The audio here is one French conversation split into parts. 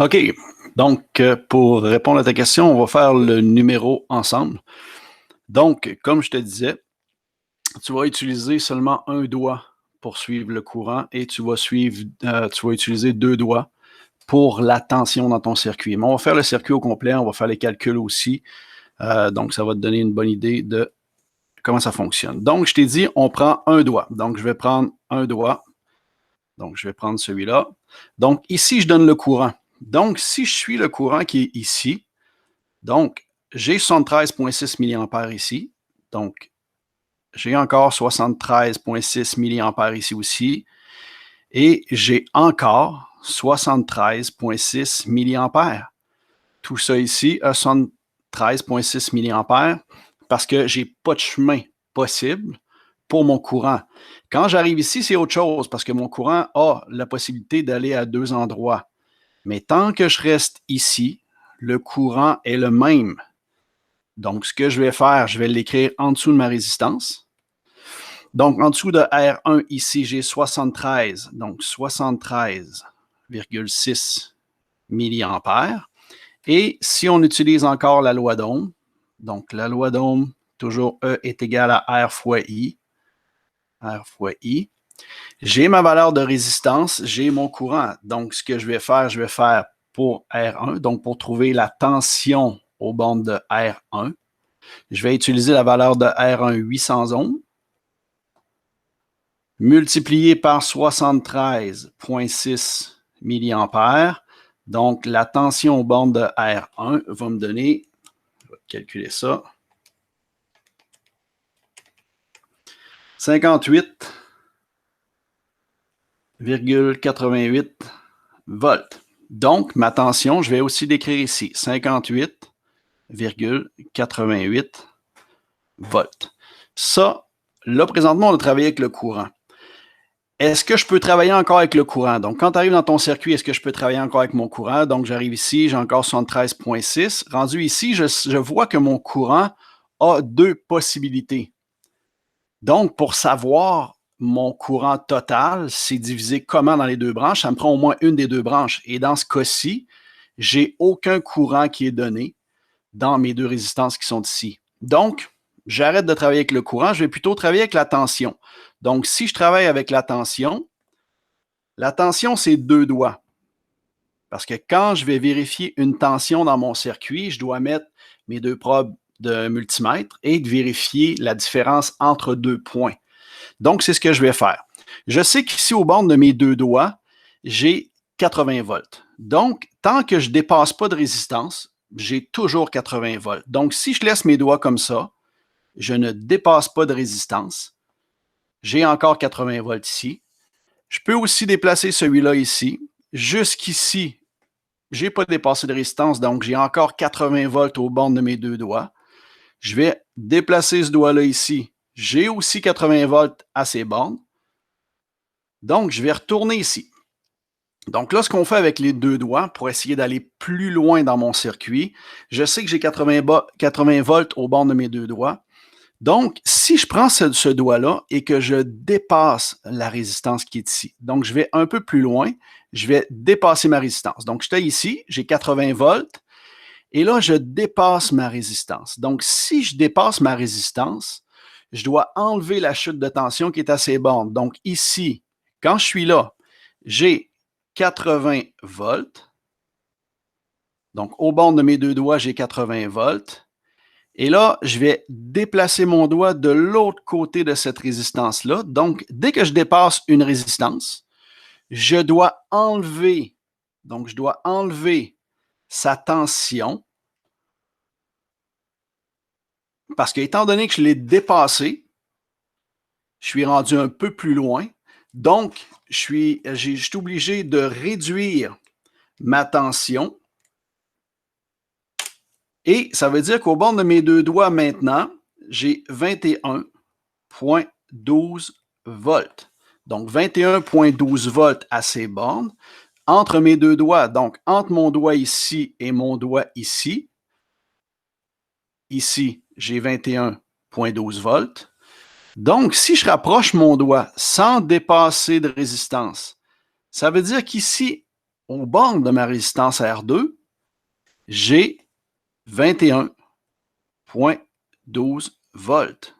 OK. Donc, pour répondre à ta question, on va faire le numéro ensemble. Donc, comme je te disais, tu vas utiliser seulement un doigt pour suivre le courant et tu vas utiliser 2 doigts pour la tension dans ton circuit. Mais on va faire le circuit au complet, on va faire les calculs aussi. Donc, ça va te donner une bonne idée de comment ça fonctionne. Donc, je t'ai dit, on prend un doigt. Donc, je vais prendre un doigt. Donc, je vais prendre celui-là. Donc, ici, je donne le courant. Donc, si je suis le courant qui est ici, donc, j'ai 73,6 mA ici. Donc, j'ai encore 73,6 mA ici aussi. Et j'ai encore 73,6 mA. Tout ça ici à 73,6 mA parce que je n'ai pas de chemin possible pour mon courant. Quand j'arrive ici, c'est autre chose parce que mon courant a la possibilité d'aller à 2 endroits. Mais tant que je reste ici, le courant est le même. Donc, ce que je vais faire, je vais l'écrire en dessous de ma résistance. Donc, en dessous de R1, ici, j'ai 73, donc 73,6 mA. Et si on utilise encore la loi d'Ohm, donc la loi d'Ohm, toujours E est égal à R fois I, j'ai ma valeur de résistance, j'ai mon courant. Donc, ce que je vais faire pour R1, donc pour trouver la tension aux bornes de R1, je vais utiliser la valeur de R1 800 ohms, multiplié par 73,6 mA. Donc, la tension aux bornes de R1 va me donner, je vais calculer ça, 58,88 volts. Donc, ma tension, je vais aussi l'écrire ici, 58,88 volts. Ça, là, présentement, on a travaillé avec le courant. Est-ce que je peux travailler encore avec le courant? Donc, quand tu arrives dans ton circuit, est-ce que je peux travailler encore avec mon courant? Donc, j'arrive ici, j'ai encore 73,6. Rendu ici, je vois que mon courant a 2 possibilités. Donc, pour savoir mon courant total, c'est divisé comment dans les 2 branches? Ça me prend au moins une des 2 branches. Et dans ce cas-ci, j'ai aucun courant qui est donné dans mes 2 résistances qui sont ici. Donc, j'arrête de travailler avec le courant, je vais plutôt travailler avec la tension. Donc, si je travaille avec la tension, c'est 2 doigts. Parce que quand je vais vérifier une tension dans mon circuit, je dois mettre mes 2 probes de multimètre et de vérifier la différence entre 2 points. Donc, c'est ce que je vais faire. Je sais qu'ici, aux bornes de mes 2 doigts, j'ai 80 volts. Donc, tant que je ne dépasse pas de résistance, j'ai toujours 80 volts. Donc, si je laisse mes doigts comme ça, je ne dépasse pas de résistance. J'ai encore 80 volts ici. Je peux aussi déplacer celui-là ici. Jusqu'ici, je n'ai pas dépassé de résistance, donc j'ai encore 80 volts aux bornes de mes 2 doigts. Je vais déplacer ce doigt-là ici. J'ai aussi 80 volts à ces bornes. Donc, je vais retourner ici. Donc là, ce qu'on fait avec les 2 doigts pour essayer d'aller plus loin dans mon circuit, je sais que j'ai 80 volts aux bornes de mes 2 doigts. Donc, si je prends ce doigt-là et que je dépasse la résistance qui est ici, donc je vais un peu plus loin, je vais dépasser ma résistance. Donc, j'étais ici, j'ai 80 volts, et là, je dépasse ma résistance. Donc, si je dépasse ma résistance, je dois enlever la chute de tension qui est à ces bornes. Donc, ici, quand je suis là, j'ai 80 volts. Donc, aux bornes de mes 2 doigts, j'ai 80 volts. Et là, je vais déplacer mon doigt de l'autre côté de cette résistance-là. Donc, dès que je dépasse une résistance, je dois enlever, sa tension parce que, étant donné que je l'ai dépassé, je suis rendu un peu plus loin. Donc, je suis obligé de réduire ma tension. Et ça veut dire qu'au bord de mes 2 doigts maintenant, j'ai 21,12 volts. Donc, 21,12 volts à ces bornes. Entre mes 2 doigts, donc entre mon doigt ici et mon doigt ici, j'ai 21,12 volts. Donc, si je rapproche mon doigt sans dépasser de résistance, ça veut dire qu'ici, aux bornes de ma résistance R2, j'ai 21,12 volts.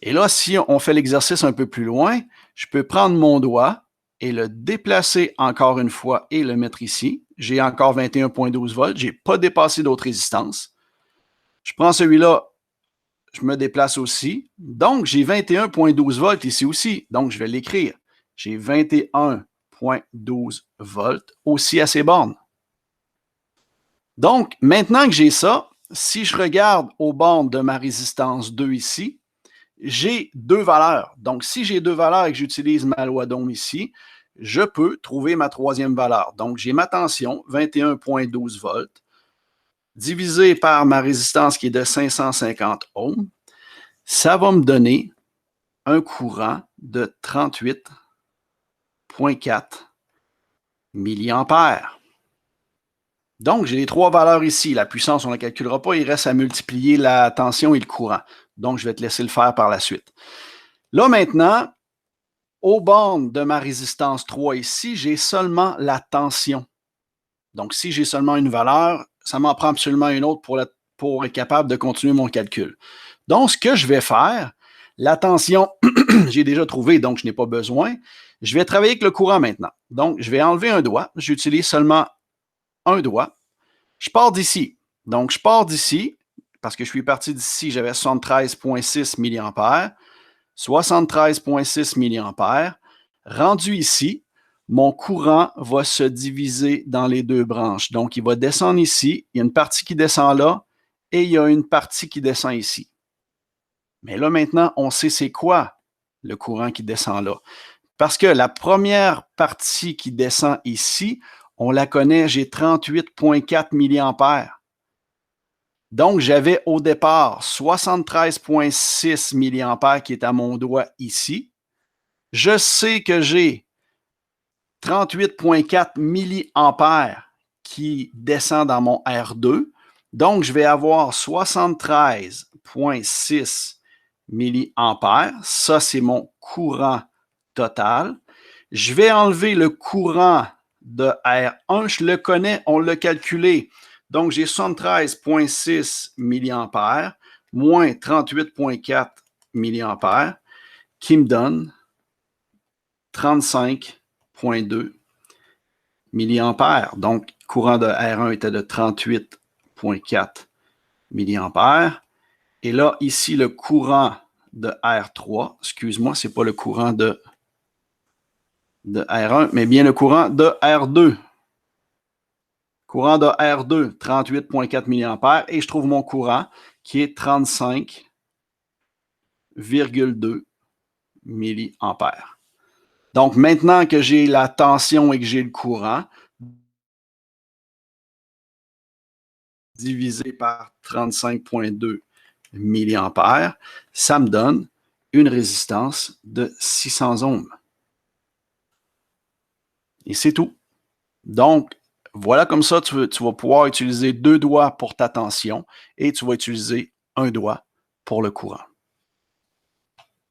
Et là, si on fait l'exercice un peu plus loin, je peux prendre mon doigt et le déplacer encore une fois et le mettre ici. J'ai encore 21,12 volts. Je n'ai pas dépassé d'autres résistances. Je prends celui-là, je me déplace aussi. Donc, j'ai 21,12 volts ici aussi. Donc, je vais l'écrire. J'ai 21,12 volts aussi à ces bornes. Donc, maintenant que j'ai ça, si je regarde aux bornes de ma résistance 2 ici, j'ai deux valeurs. Donc, si j'ai deux valeurs et que j'utilise ma loi d'Ohm ici, je peux trouver ma troisième valeur. Donc, j'ai ma tension, 21,12 volts, divisé par ma résistance qui est de 550 ohms. Ça va me donner un courant de 38,4 milliampères. Donc, j'ai les trois valeurs ici. La puissance, on ne la calculera pas. Il reste à multiplier la tension et le courant. Donc, je vais te laisser le faire par la suite. Là, maintenant, aux bornes de ma résistance 3 ici, j'ai seulement la tension. Donc, si j'ai seulement une valeur, ça m'en prend absolument une autre pour être capable de continuer mon calcul. Donc, ce que je vais faire, la tension, j'ai déjà trouvé, donc je n'ai pas besoin. Je vais travailler avec le courant maintenant. Donc, je vais enlever un doigt. J'utilise seulement un doigt. Je pars d'ici. Donc, je pars d'ici, parce que je suis parti d'ici, j'avais 73,6 milliampères. 73,6 milliampères. Rendu ici, mon courant va se diviser dans les deux branches. Donc, il va descendre ici. Il y a une partie qui descend là et il y a une partie qui descend ici. Mais là, maintenant, on sait c'est quoi le courant qui descend là. Parce que la première partie qui descend ici, on la connaît, j'ai 38,4 milliampères. Donc, j'avais au départ 73,6 milliampères qui est à mon doigt ici. Je sais que j'ai 38,4 milliampères qui descend dans mon R2. Donc, je vais avoir 73,6 milliampères. Ça, c'est mon courant total. Je vais enlever le courant de R1. Je le connais, on l'a calculé. Donc, j'ai 73,6 milliampères moins 38,4 milliampères qui me donne 35,2 milliampères. Donc, courant de R1 était de 38,4 milliampères. Et là, ici, le courant de R3, excuse-moi, ce n'est pas le courant de R1, mais bien le courant de R2. Courant de R2, 38,4 milliampères. Et je trouve mon courant qui est 35,2 milliampères. Donc, maintenant que j'ai la tension et que j'ai le courant, divisé par 35,2 milliampères, ça me donne une résistance de 600 ohms. Et c'est tout. Donc, voilà comme ça, tu vas pouvoir utiliser deux doigts pour ta tension et tu vas utiliser un doigt pour le courant.